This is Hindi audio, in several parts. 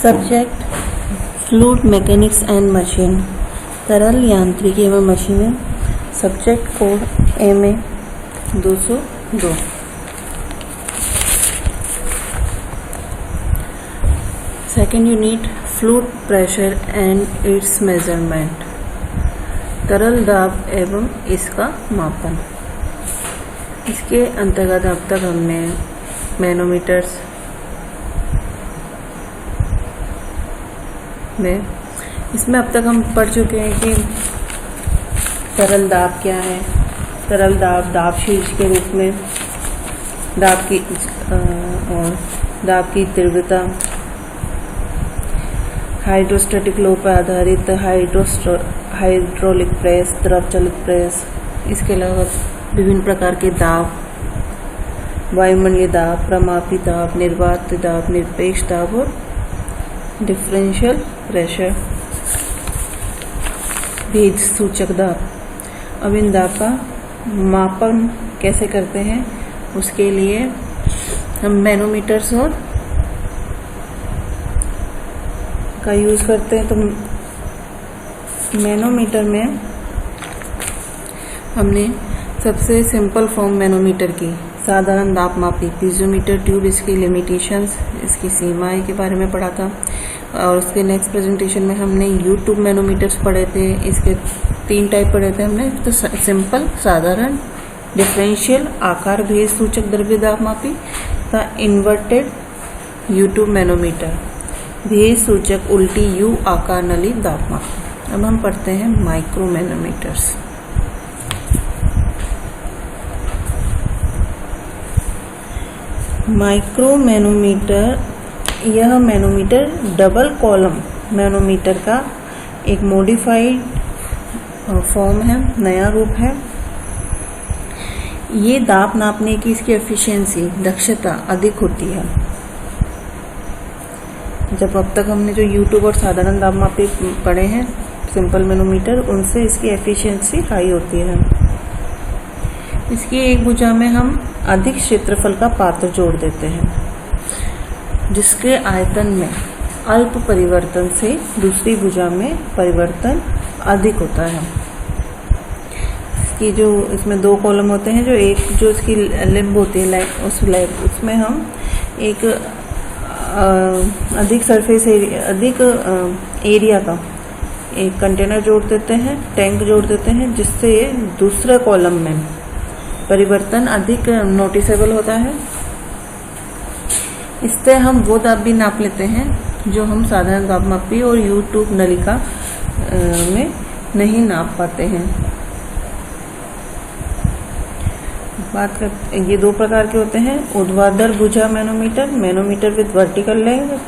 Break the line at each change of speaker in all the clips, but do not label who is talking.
Subject fluid mechanics and machine, तरल यांत्रिकी एवं मशीनें। Subject code MA 202। Second unit fluid pressure and it's measurement, तरल दाब एवं इसका मापन। इसके अंतर्गत अब तक हमने मैनोमीटर्स में इसमें अब तक हम पढ़ चुके हैं कि तरल दाब क्या है। तरल दाब, दाब शीर्ष के रूप में दाब की तीव्रता, हाइड्रोस्टैटिक लो पर आधारित हाइड्रोलिक प्रेस, द्रव चलित प्रेस। इसके अलावा विभिन्न प्रकार के दाब, वायुमंडलीय दाब, प्रमापी दाब, निर्वात दाब, निरपेक्ष दाब और डिफरेंशियल प्रेशर, भेद सूचक दाब। अब इन दाब का मापन कैसे करते हैं, उसके लिए हम मैनोमीटर्स और का यूज करते हैं। तो मैनोमीटर में हमने सबसे सिंपल फॉर्म मैनोमीटर की साधारण दाब मापी, पीजोमीटर ट्यूब, इसकी लिमिटेशंस, इसकी सीमाएं के बारे में पढ़ा था। और उसके नेक्स्ट प्रेजेंटेशन में हमने U-ट्यूब मैनोमीटर्स पढ़े थे। इसके 3 टाइप पढ़े थे हमने। तो सिंपल, साधारण, डिफरेंशियल, आकार भेद सूचक द्रव्य दाब मापी था। इन्वर्टेड U-ट्यूब मैनोमीटर, भेद सूचक उल्टी U आकार नली दाब मापी। अब हम पढ़ते हैं माइक्रो मैनोमीटर्स। माइक्रो मैनोमीटर, यह मैनोमीटर डबल कॉलम मैनोमीटर का एक मॉडिफाइड फॉर्म है, नया रूप है। ये दाब नापने की इसकी एफिशिएंसी, दक्षता अधिक होती है। जब अब तक हमने जो U-ट्यूब और साधारण दाब मापी पढ़े हैं, सिंपल मैनोमीटर, उनसे इसकी एफिशिएंसी हाई होती है। इसकी एक भुजा में हम अधिक क्षेत्रफल का पात्र जोड़ देते हैं, जिसके आयतन में अल्प परिवर्तन से दूसरी भुजा में परिवर्तन अधिक होता है। इसकी जो इसमें 2 कॉलम होते हैं, जो एक जो इसकी लिम्ब होती है, उसमें हम एक अधिक सरफेस एरिया, अधिक एरिया का एक कंटेनर जोड़ देते हैं, टैंक जोड़ देते हैं, जिससे दूसरे कॉलम में परिवर्तन अधिक नोटिसेबल होता है। इससे हम वो दाब भी नाप लेते हैं जो हम साधारण दाब मापी और U-ट्यूब नलिका में नहीं नाप पाते हैं। बात करते, ये 2 प्रकार के होते हैं। ऊर्ध्वाधर भुजा manometer, manometer with vertical leg,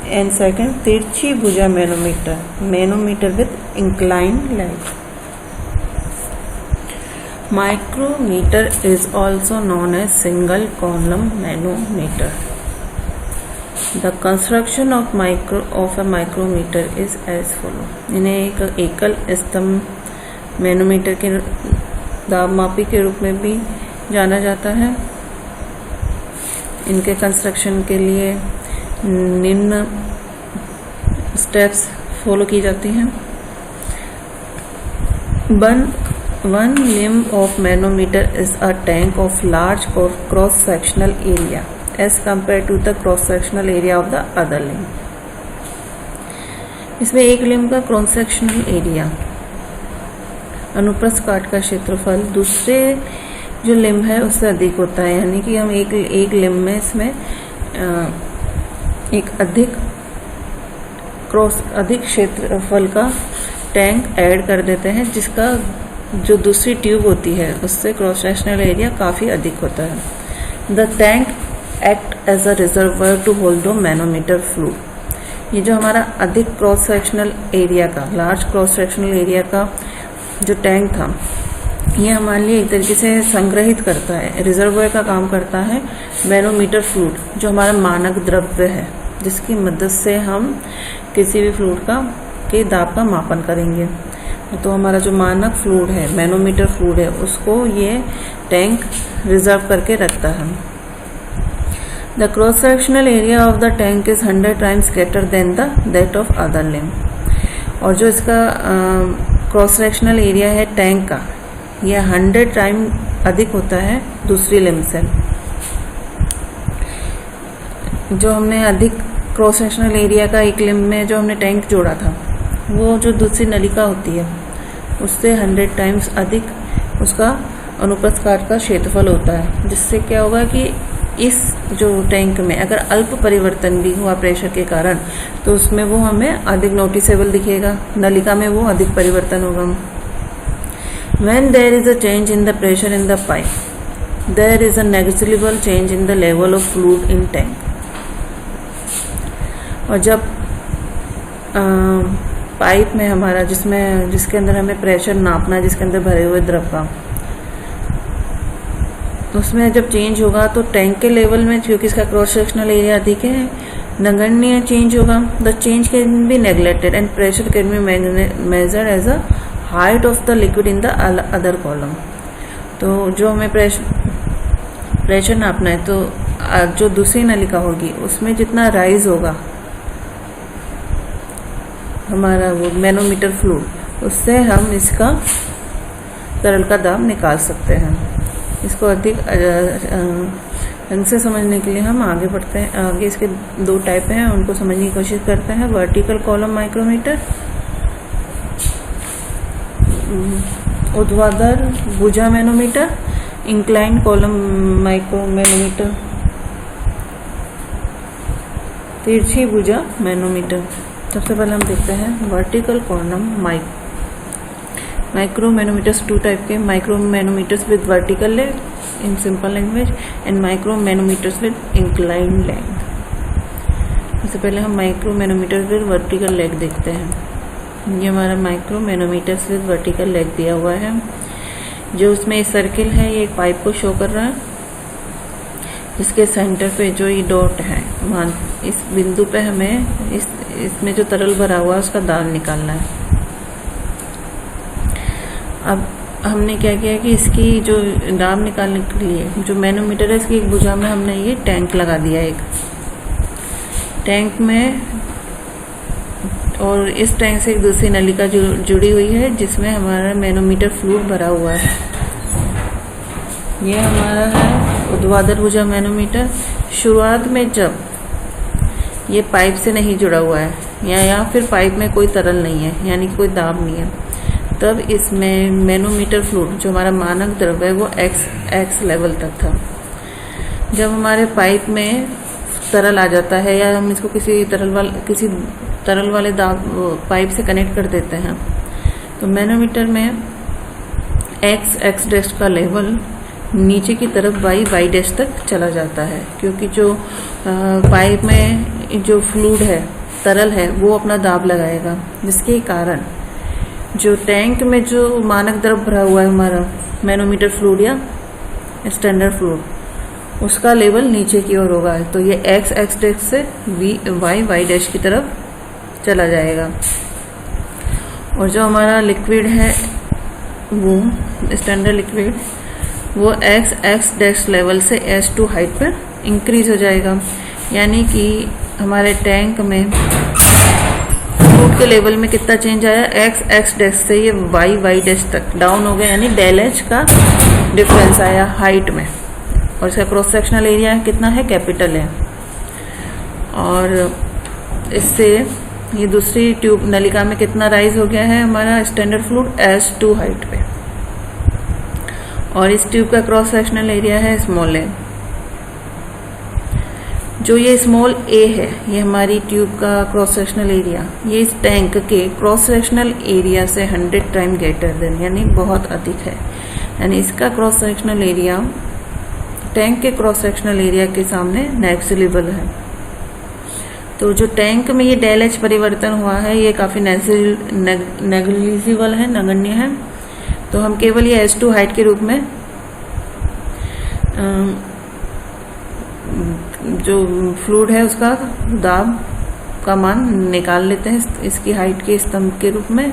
and second तिरछी भुजा manometer, manometer with incline leg. Micrometer is also known as single column manometer. The construction of a micrometer is as follow. इन्हें एक एकल स्तंभ मैनोमीटर के दाब मापी के रूप में भी जाना जाता है। इनके कंस्ट्रक्शन के लिए निम्न स्टेप्स फॉलो की जाती हैं। One limb of manometer is a tank of large cross-sectional area as compared to the cross-sectional area of the other limb. इसमें एक लिम्ब का क्रॉस-सेक्शनल एरिया, अनुप्रस्थ काट का क्षेत्रफल दूसरे जो लिम्ब है उससे अधिक होता है। यानी कि हम एक लिम्ब में इसमें एक अधिक क्षेत्रफल का टैंक ऐड कर देते हैं, जिसका जो दूसरी ट्यूब होती है उससे क्रॉस सेक्शनल एरिया काफ़ी अधिक होता है। The tank act as a reservoir to hold the manometer fluid. ये जो हमारा अधिक क्रॉस सेक्शनल एरिया का, लार्ज क्रॉस सेक्शनल एरिया का जो टैंक था, ये हमारे लिए एक तरीके से संग्रहित करता है, रिजर्वर का काम करता है मैनोमीटर फ्लूइड, जो हमारा मानक द्रव्य है, जिसकी मदद से हम किसी भी फ्लूइड के दाब का मापन करेंगे। तो हमारा जो मानक फ्लूइड है, मैनोमीटर फ्लूइड है, उसको ये टैंक रिजर्व करके रखता है। The cross sectional area of the tank is 100 times greater than that of other limb. और जो इसका क्रॉस सेक्शनल एरिया है टैंक का, यह 100 टाइम अधिक होता है दूसरी लिम्ब से। जो हमने अधिक क्रॉस सेक्शनल एरिया का एक लिम्ब में जो हमने टैंक जोड़ा था, वो जो दूसरी नलिका होती है उससे 100 टाइम्स अधिक उसका अनुप्रस्थ काट का क्षेत्रफल होता है। जिससे क्या होगा कि इस जो टैंक में अगर अल्प परिवर्तन भी हुआ प्रेशर के कारण, तो उसमें वो हमें अधिक नोटिसेबल दिखेगा, नलिका में वो अधिक परिवर्तन होगा। When there is a change in the pressure in the pipe, there is a negligible change in the level of fluid in tank। और जब पाइप में हमारा जिसके अंदर हमें प्रेशर नापना, जिसके अंदर भरे हुए द्रव का, उसमें जब चेंज होगा तो टैंक के लेवल में, क्योंकि इसका क्रॉस सेक्शनल एरिया अधिक है, नगण्य चेंज होगा। The change can be neglected and pressure can be measured as a height of the liquid in the other column. तो जो हमें प्रेशर नापना है, तो जो दूसरी नलिका होगी उसमें जितना राइज होगा हमारा वो मैनोमीटर फ्लूइड, उससे हम इसका तरल का दाब निकाल सकते हैं। इसको अधिक ढंग से समझने के लिए हम आगे बढ़ते हैं। आगे इसके 2 टाइप हैं, उनको समझने की कोशिश करते हैं। वर्टिकल कॉलम माइक्रोमीटर, ऊर्ध्वाधर भुजा मैनोमीटर, इंक्लाइंड कॉलम मैनोमीटर, तिरछी भुजा मैनोमीटर। सबसे पहले हम देखते हैं vertical column micro manometers. 2 type के micro manometers with vertical leg in simple language and micro manometers with inclined leg. सबसे पहले हम micro manometers with vertical leg देखते हैं। ये हमारा micro manometers with vertical leg दिया हुआ है। जो उसमें सर्किल है, ये एक पाइप को शो कर रहा है। इसके सेंटर पे जो ये डॉट है, इस बिंदु पे हमें इसमें जो तरल भरा हुआ है उसका दाब निकालना है। अब हमने क्या किया कि इसकी जो दाब निकालने के लिए जो मैनोमीटर है, इसकी एक भुजा में हमने ये टैंक लगा दिया एक टैंक में, और इस टैंक से एक दूसरी नलिका जुड़ी हुई है जिसमें हमारा मैनोमीटर फ्लूइड भरा हुआ है। ये हमारा है ऊर्ध्वाधर भुजा मैनोमीटर। शुरुआत में जब ये पाइप से नहीं जुड़ा हुआ है या फिर पाइप में कोई तरल नहीं है, यानी कोई दाब नहीं है, तब इसमें मैनोमीटर फ्लूइड जो हमारा मानक द्रव है वो x लेवल तक था। जब हमारे पाइप में तरल आ जाता है या हम इसको किसी तरल वाले दाब पाइप से कनेक्ट कर देते हैं, तो मैनोमीटर में x डैश का लेवल नीचे की तरफ y डैश तक चला जाता है, क्योंकि जो पाइप में जो फ्लूइड है, तरल है, वो अपना दाब लगाएगा, जिसके कारण जो टैंक में जो मानक द्रव भरा हुआ है हमारा मैनोमीटर फ्लूइड या स्टैंडर्ड फ्लूइड, उसका लेवल नीचे की ओर होगा। तो ये x डैश से y डैश की तरफ चला जाएगा। और जो हमारा लिक्विड है वो स्टैंडर्ड लिक्विड, वो x डैश लेवल से S2 हाइट पर इंक्रीज हो जाएगा। यानी कि हमारे टैंक में फ्लूइड के लेवल में कितना चेंज आया, x डैश से ये y डैश तक डाउन हो गया, यानी डेल h का डिफरेंस आया हाइट में। और इसका क्रॉस सेक्शनल एरिया कितना है, कैपिटल है। और इससे ये दूसरी ट्यूब नलिका में कितना राइज हो गया है हमारा स्टैंडर्ड फ्लूइड S2 हाइट पे। और इस ट्यूब का क्रॉस सेक्शनल एरिया है स्मॉल a। जो ये स्मॉल a है, ये हमारी ट्यूब का क्रॉस सेक्शनल एरिया, ये इस टैंक के क्रॉस सेक्शनल एरिया से 100 टाइम ग्रेटर देन, यानी बहुत अधिक है। यानी इसका क्रॉस सेक्शनल एरिया टैंक के क्रॉस सेक्शनल एरिया के सामने नेग्लिजिबल है। तो जो टैंक में ये डेल एच परिवर्तन हुआ है, ये काफी नेग्लिजिबल है, नगण्य है। तो हम केवल ये S2 हाइट के रूप में जो फ्लूइड है उसका दाब का मान निकाल लेते हैं इसकी हाइट के स्तंभ के रूप में।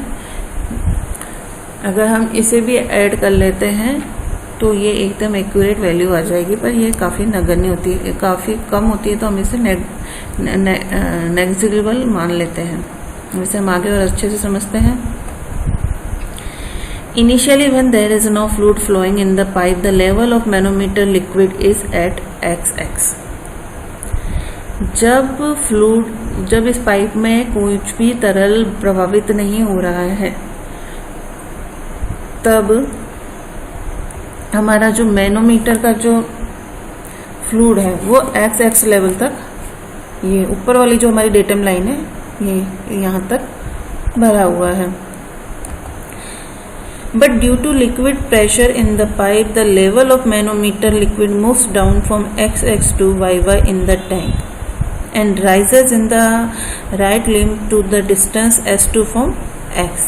अगर हम इसे भी ऐड कर लेते हैं तो ये एकदम एक्यूरेट वैल्यू आ जाएगी, पर ये काफ़ी नगण्य होती है, काफ़ी कम होती है, तो हम इसे नेग्लिजिबल मान लेते हैं। इसे हम आगे और अच्छे से समझते हैं। Initially, when there is no fluid flowing in the pipe, the level of manometer liquid is at XX. जब इस पाइप में कोई भी तरल प्रभावित नहीं हो रहा है, तब हमारा जो मैनोमीटर का जो फ्लूइड है वो XX लेवल तक, ये ऊपर वाली जो हमारी डेटम लाइन है, ये यहाँ तक भरा हुआ है। But due to liquid pressure in the pipe, the level of manometer liquid moves down from XX to YY in the tank and rises in the right limb to the distance S2 from X.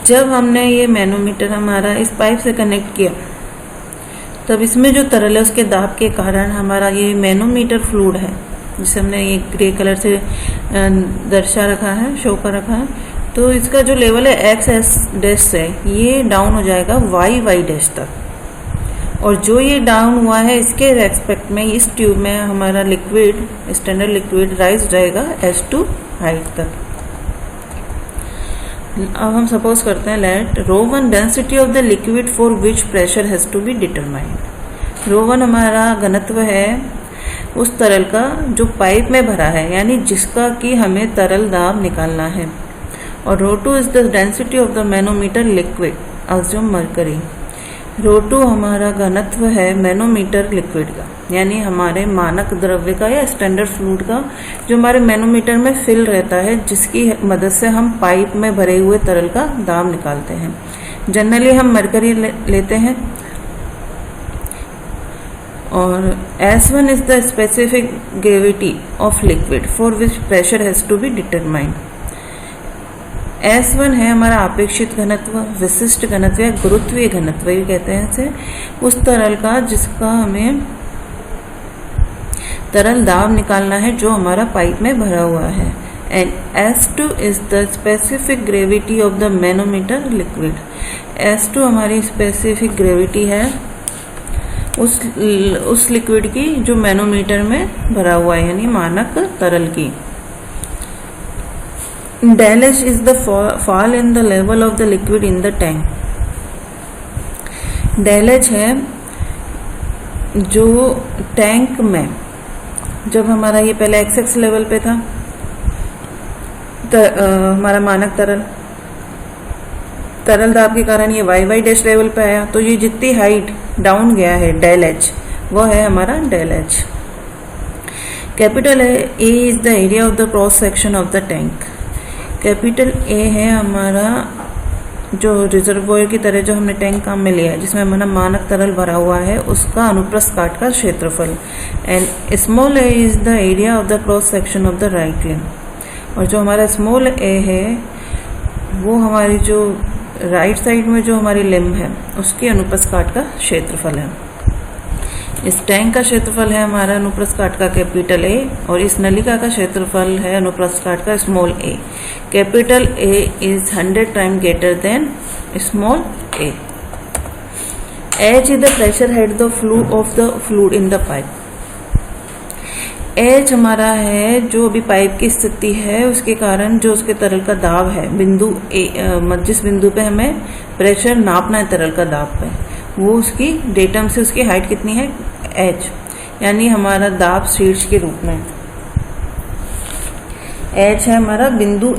जब हमने ये मैनोमीटर हमारा इस पाइप से कनेक्ट किया, तब इसमें जो तरल है उसके दाब के कारण हमारा ये मैनोमीटर फ्लूइड है, जिसे हमने ये ग्रे कलर से दर्शा रखा है, शो कर रखा है, तो इसका जो लेवल है एक्स डैश से ये डाउन हो जाएगा वाई डैश तक। और जो ये डाउन हुआ है इसके रेस्पेक्ट में इस ट्यूब में हमारा लिक्विड, स्टैंडर्ड लिक्विड राइज रहेगा S2 हाइट तक। अब हम सपोज करते हैं let ρ1 density of the liquid for which pressure has to be determined. ρ1 हमारा घनत्व है उस तरल का जो पाइप में भरा है, यानी जिसका कि हमें तरल दाब निकालना है। और ρ2 is the density of the manometer liquid assume mercury. ρ2 हमारा घनत्व है मैनोमीटर लिक्विड का, यानी हमारे मानक द्रव्य का या स्टैंडर्ड फ्लूइड का, जो हमारे मैनोमीटर में फिल रहता है, जिसकी मदद से हम पाइप में भरे हुए तरल का दाब निकालते हैं। जनरली हम मरकरी लेते हैं। और S1 is the specific gravity of liquid for which pressure has to be determined. S1 है हमारा अपेक्षित घनत्व, विशिष्ट घनत्व या गुरुत्वीय घनत्व भी कहते हैं इसे, उस तरल का जिसका हमें तरल दाब निकालना है जो हमारा पाइप में भरा हुआ है। And S2 is the specific gravity of the manometer liquid. S2 हमारी स्पेसिफिक ग्रेविटी है उस लिक्विड की जो मैनोमीटर में भरा हुआ है, यानी मानक तरल की। Del H is the fall in the level of the liquid in the tank. Del H है जो टैंक में, जब हमारा ये पहले XX लेवल पे था हमारा मानक तरल दाब के कारण ये YY डैश लेवल पे आया, तो ये जितनी हाइट डाउन गया है डेल H, वो है हमारा del H। Capital A is the area of the cross section of the tank. Capital A है हमारा जो रिजर्वोयर की तरह जो हमने टैंक काम में लिया है, जिसमें हमारा मानक तरल भरा हुआ है, उसका अनुप्रस्थ काट का क्षेत्रफल। And small a is the area of the cross section of the right limb. और जो हमारा स्मॉल a है वो हमारी जो राइट साइड में जो हमारी लिम्ब है उसके अनुप्रस्थ काट का क्षेत्रफल है। इस टैंक का क्षेत्रफल है हमारा अनुप्रस्थ काट का कैपिटल A, और इस नलिका का क्षेत्रफल है अनुप्रस्थ काट का small a। Capital A is 100 time greater than small a। H is the pressure head of the fluid in the pipe. H हमारा है जो अभी पाइप की स्थिति है उसके कारण जो उसके तरल का दाब है, बिंदु A, जिस बिंदु पे हमें प्रेशर नापना है तरल का दाब पे, वो उसकी डेटम से उसकी हाइट कितनी है H, यानी हमारा दाब शीर्ष के रूप में। H है हमारा बिंदु,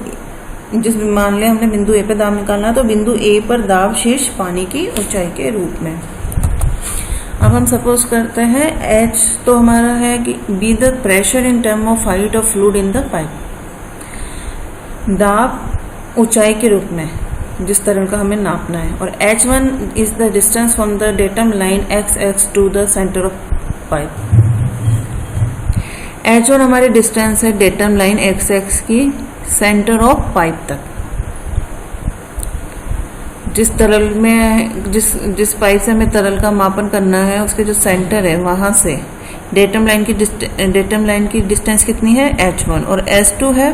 जिस मान लिया हमने बिंदु A पे दाब निकालना, तो बिंदु A पर दाब शीर्ष पानी की ऊंचाई के रूप में। अब हम सपोज करते हैं H तो हमारा है कि be the pressure in term of height of fluid in the pipe. दाब ऊंचाई के रूप में जिस तरह का हमें नापना है। और H1 is the distance from the datum line XX to the centre of pipe. H1 हमारी डिस्टेंस है डेटम लाइन XX की सेंटर ऑफ पाइप तक। जिस तरल में जिस पाइप से हमें तरल का मापन करना है उसके जो सेंटर है वहां से डेटम लाइन की डिस्टेंस कितनी है H1। और S2 है,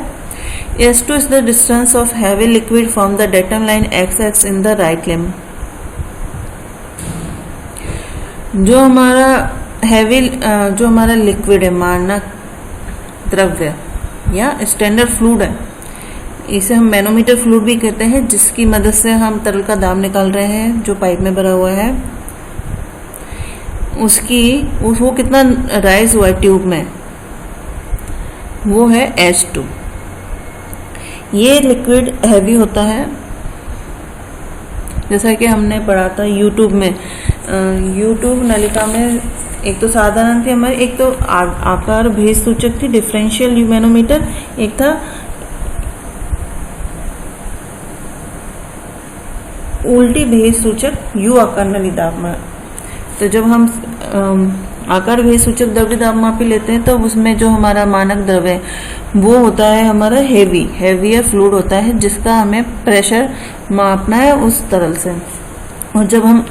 S2 is the distance of heavy liquid from the datum line XX in the right limb जो हमारा जो हमारा लिक्विड है, मानक द्रव्य या स्टैंडर्ड फ्लूइड है, इसे हम मैनोमीटर फ्लूइड भी कहते हैं, जिसकी मदद से हम तरल का दाब निकाल रहे हैं जो पाइप में भरा हुआ है, वो कितना राइज हुआ है ट्यूब में, वो है H2। ये लिक्विड हैवी होता है, जैसा कि हमने पढ़ा था यूट्यूब में। यूट्यूब नलिका में एक तो साधारण थी हमारी, एक तो आकार भेद सूचक थी डिफरेंशियल मैनोमीटर, एक था उल्टी भेद सूचक यू आकार नली दाब माप। तो जब हम आकार भेद सूचक द्रव्य दाब मापी लेते हैं तो उसमें जो हमारा मानक द्रव्य है वो होता है हमारा हेवियर फ्लूइड होता है, जिसका हमें प्रेशर मापना है उस तरल से। और जब हम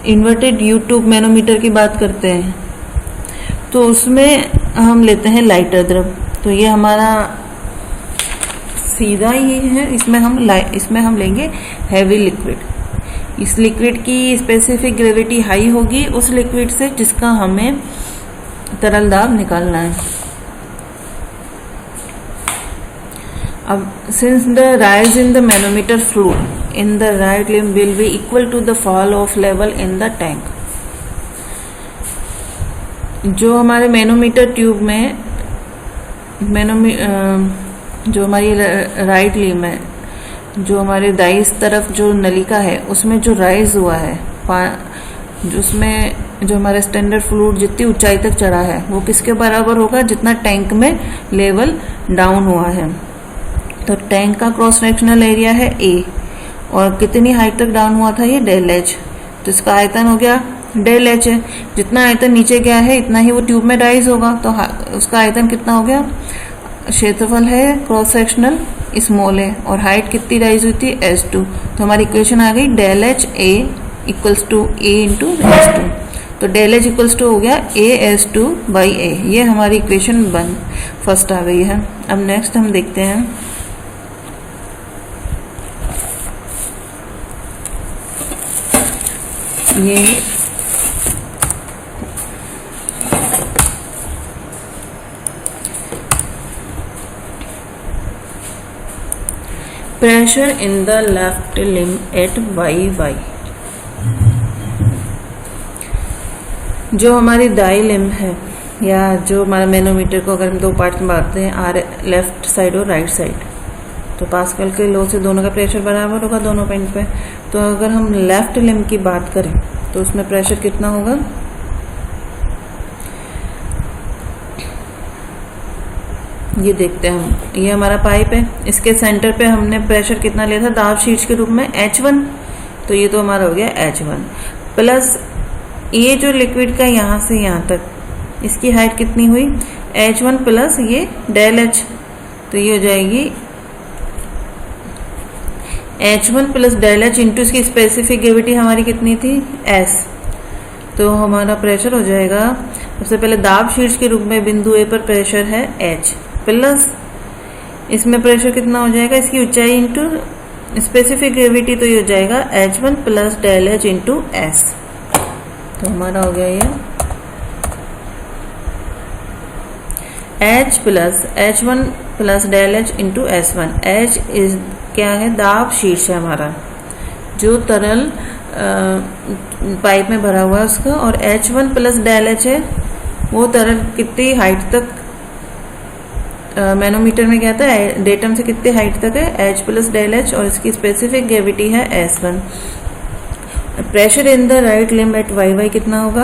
इन्वर्टेड यू ट्यूब मैनोमीटर की बात करते हैं तो उसमें हम लेते हैं लाइटर द्रव। तो ये हमारा सीधा ही है, इसमें हम लेंगे हैवी लिक्विड। इस लिक्विड की स्पेसिफिक ग्रेविटी हाई होगी उस लिक्विड से जिसका हमें तरल दाब निकालना है। अब since the rise in the manometer fluid in the right limb will be equal to the fall of level in the tank. जो हमारे मैनोमीटर ट्यूब में जो हमारी राइट लिम्ब है, जो हमारे दाईं तरफ जो नलिका है उसमें जो राइज हुआ है, जो हमारा स्टैंडर्ड फ्लूइड जितनी ऊंचाई तक चढ़ा है वो किसके बराबर होगा, जितना टैंक में लेवल डाउन हुआ है। तो टैंक का क्रॉस सेक्शनल एरिया है A और कितनी हाइट तक डाउन हुआ था ये डेल H। तो इसका आयतन हो गया डेल H है। जितना आयतन नीचे गया है इतना ही वो ट्यूब में राइज होगा, तो उसका आयतन कितना हो गया, क्षेत्रफल है क्रॉस सेक्शनल स्मॉल है और हाइट कितनी राइज हुई थी H2। तो हमारी इक्वेशन आ गई del H A equals to A into H2। तो डेल H इक्वल्स टू हो गया AS2 बाई A। ये हमारी इक्वेशन फर्स्ट आ गई है। अब नेक्स्ट हम देखते हैं ये pressure in the left limb at YY। जो हमारी दाई लिम्ब है या जो हमारा मैनोमीटर को अगर हम दो पार्ट में बांटते हैं, लेफ्ट साइड और राइट साइड, तो पास्कल के लॉ से दोनों का प्रेशर बराबर होगा दोनों पॉइंट पे। तो अगर हम लेफ्ट लिम्ब की बात करें तो उसमें प्रेशर कितना होगा, ये देखते हैं हम। ये हमारा पाइप है, इसके सेंटर पे हमने प्रेशर कितना लिया था दाब शीट्स के रूप में H1। तो ये तो हमारा हो गया H1 प्लस ये जो लिक्विड का यहाँ से यहाँ तक इसकी हाइट कितनी हुई H1 प्लस ये डेल H। तो ये हो जाएगी H1 plus del H into इसकी स्पेसिफिक ग्रेविटी हमारी कितनी थी S। तो हमारा प्रेशर हो जाएगा, सबसे पहले दाब शीट्स के रूप में बिंदु A पर प्रेशर है H प्लस इसमें प्रेशर कितना हो जाएगा, इसकी ऊंचाई इंटू स्पेसिफिक ग्रेविटी। तो ये हो जाएगा H1 plus del H into S। तो हमारा हो गया ये H1 plus del H into S1। H is क्या है, दाब शीर्ष है हमारा जो तरल पाइप में भरा हुआ है उसका, और H1 प्लस डेल H है वो तरल कितनी हाइट तक मैनोमीटर में क्या था, डेटम से कितनी हाइट तक है H प्लस डेल H, और इसकी स्पेसिफिक ग्रेविटी है S1। Pressure in the right limb at YY कितना होगा।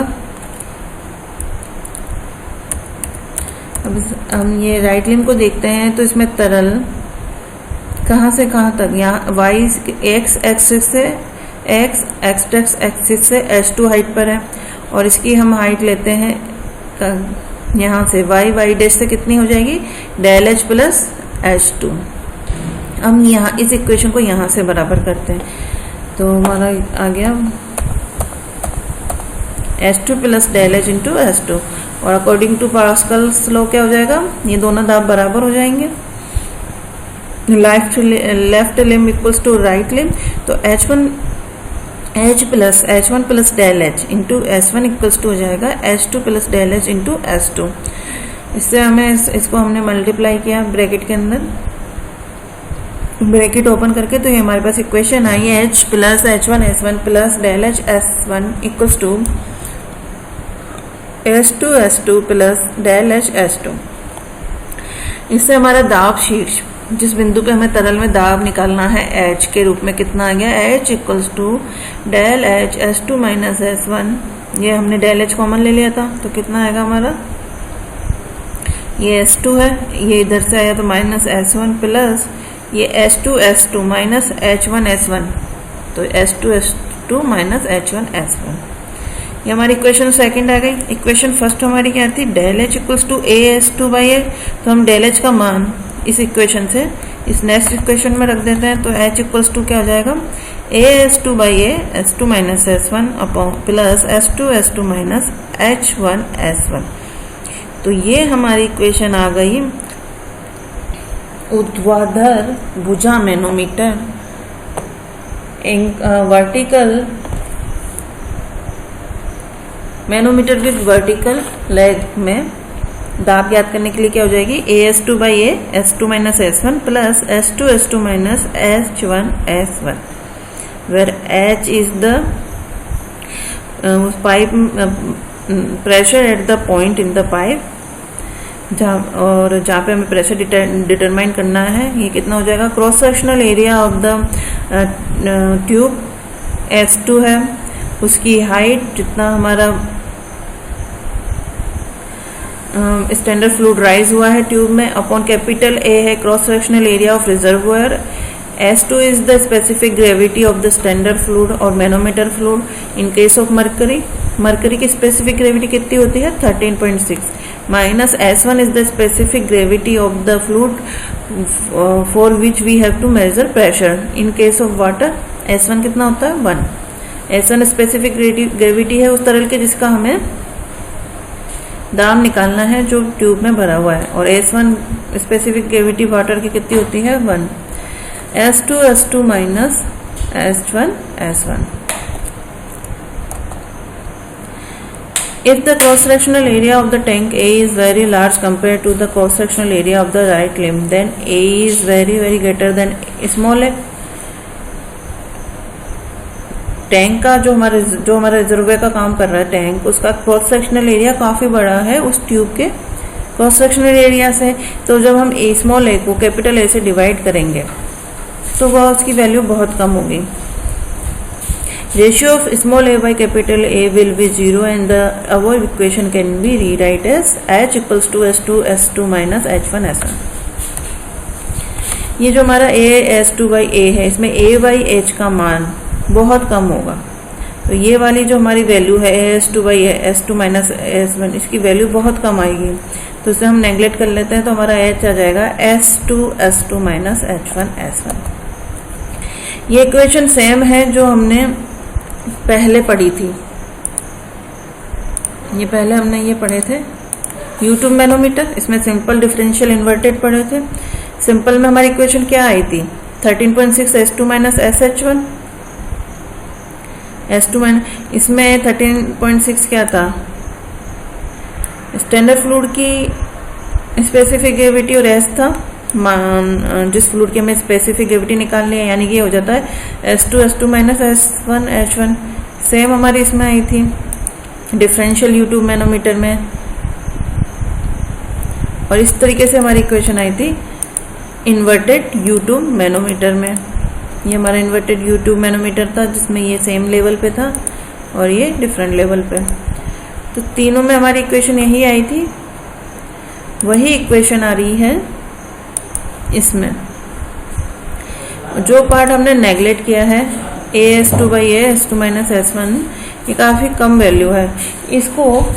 अब हम ये राइट लिम्ब को देखते हैं तो इसमें तरल कहाँ से कहाँ तक, यहाँ Y एक्स एक्सिस से एक्स एक्सिस से H2 हाइट पर है, और इसकी हम हाइट लेते हैं यहाँ से Y डैश से कितनी हो जाएगी डेल H प्लस H2। हम यहाँ इस इक्वेशन को यहाँ से बराबर करते हैं तो हमारा आ गया H2 plus del H into S2, और अकॉर्डिंग टू पास्कल्स लॉ क्या हो जाएगा, ये दोनों दाब बराबर हो जाएंगे। Left limb equals to right limb, तो H1 H plus H1 plus del H into S1 equals to हो जाएगा H2 plus del H into S2। इससे हमें इसको हमने मल्टीप्लाई किया ब्रैकेट के अंदर, ब्रैकेट ओपन करके, तो ये हमारे पास इक्वेशन आई H plus H1 S1 plus del H S1 equals to S2 S2 plus del H S2। इससे हमारा दाब शीर्ष, जिस बिंदु पे हमें तरल में दाब निकालना है H के रूप में, कितना आ गया H equals to del H S2 minus S1। ये हमने डेल H कॉमन ले लिया था, तो कितना आएगा हमारा, ये S2 है, ये इधर से आया तो माइनस S1 प्लस ये S2 S2 minus H1 S1, तो S2 S2 minus H1 S1। ये हमारी इक्वेशन सेकंड आ गई। इक्वेशन फर्स्ट हमारी क्या थी, del H equals to AS2 by A, तो हम डेल H का मान इस इक्वेशन से इस नेक्स्ट इक्वेशन में रख देते हैं, तो H इक्वल्स टू क्या हो जाएगा, AS2 by A S2 minus S1 upon plus S2 S2 minus H1 S1। तो ये हमारी इक्वेशन आ गई ऊर्ध्वाधर भुजा manometer, vertical manometer with vertical leg में दाब याद करने के लिए क्या हो जाएगी, AS2 by A S2 minus S1 plus S2 S2 minus H1 S1, where H is the pipe pressure at the point in the pipe, और जहाँ पे हमें प्रेशर डिटरमाइन करना है। ये कितना हो जाएगा, cross sectional area of the tube S2 है, उसकी हाइट जितना हमारा स्टैंडर्ड फ्लूइड राइज हुआ है ट्यूब में, अपॉन कैपिटल A है cross sectional area of reservoir, S2 is the specific gravity of the standard fluid or manometer fluid in case of mercury. Mercury की स्पेसिफिक ग्रेविटी कितनी होती है, 13.6, minus S1 is the specific gravity of the fluid for which we have to measure pressure. In case of water S1 कितना होता है, 1। S1 स्पेसिफिक ग्रेविटी है उस तरल के जिसका हमें दाब निकालना है जो ट्यूब में भरा हुआ है, और S1 स्पेसिफिक ग्रेविटी वाटर की कितनी होती है, 1। S2 S2 minus H1 S1। If the cross-sectional area of the tank A is very large compared to the cross-sectional area of the right limb, then A is very greater than small a। Tank का जो हमारा रिजर्वोयर का काम कर रहा है टैंक, उसका क्रॉस सेक्शनल एरिया काफी बड़ा है उस ट्यूब के क्रॉस सेक्शनल एरिया से, तो जब हम स्मॉल ए को कैपिटल ए से डिवाइड करेंगे तो वह उसकी वैल्यू बहुत कम होगी। Ratio of small A by capital A will be 0 and the above equation can be rewrite as H equals to S2 S2 minus H1 S1। ये जो हमारा AS2 बाई A है, इसमें A बाई H का मान बहुत कम होगा, तो ये वाली जो हमारी वैल्यू है AS2 by S2 minus S1, इसकी वैल्यू बहुत कम आएगी, तो इसे हम नेग्लेक्ट कर लेते हैं, तो हमारा H आ जाएगा S2 S2 minus H1 S1। ये इक्वेशन सेम है जो हमने पहले पढ़ी थी, ये पहले हमने ये पढ़े थे U2 मैनोमीटर, इसमें सिंपल डिफरेंशियल इन्वर्टेड पढ़े थे। सिंपल में हमारी इक्वेशन क्या आई थी, 13.6 S2 minus SH1 S2 minus, इसमें 13.6 क्या था, स्टैंडर्ड फ्लूइड की स्पेसिफिक ग्रेविटी और S था जिस फ्लूइड की हमें स्पेसिफिक ग्रेविटी निकालनी है, यानी कि हो जाता है S2 S2 minus S1 H1। Same हमारी इसमें आई थी डिफरेंशियल U2 मैनोमीटर में, और इस तरीके से हमारी इक्वेशन आई थी इन्वर्टेड U2 मैनोमीटर में। ये हमारा इन्वर्टेड U2 मैनोमीटर था जिसमें ये सेम लेवल पे था और ये डिफरेंट लेवल पे, तो तीनों में हमारी इक्वेशन यही आई थी, वही इक्वेशन आ रही है इसमें। जो पार्ट हमने नेग्लेक्ट किया है AS2 by A S2 minus S1, ये काफी कम वैल्यू है। इसको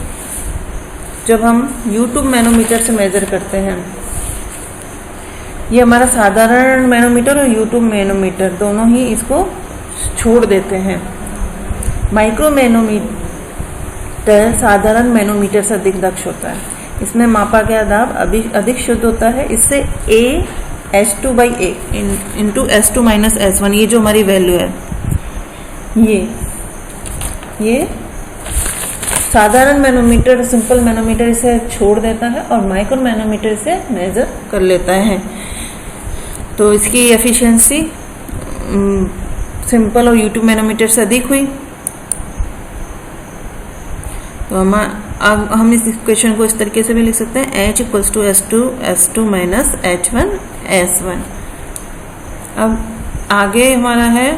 जब हम U2 मैनोमीटर से मेजर करते हैं, ये हमारा साधारण मैनोमीटर और U2 मैनोमीटर दोनों ही इसको छोड़ देते हैं। माइक्रो मैनोमीटर साधारण मैनोमीटर से अधिक दक्ष होता है, इसमें मापा गया दाब अधिक शुद्ध होता है। इससे AH2 by A into S2 minus S1, ये जो हमारी वैल्यू है, ये ये साधारण मैनोमीटर, सिंपल मैनोमीटर इसे छोड़ देता है और माइक्रो मैनोमीटर इसे मेजर कर लेता है। तो इसकी एफिशिएंसी सिंपल और U2 मैनोमीटर से अधिक हुई। तो हम इस इक्वेशन को इस तरीके से भी लिख सकते हैं, H equals to S2 minus H1 S1। अब आगे हमारा है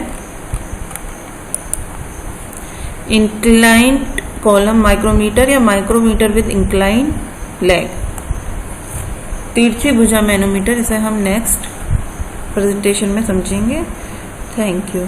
इंक्लाइंड कॉलम माइक्रोमीटर या माइक्रोमीटर विद इंक्लाइन लेग, तिरछी भुजा मैनोमीटर। इसे हम नेक्स्ट प्रेजेंटेशन में समझेंगे। Thank you.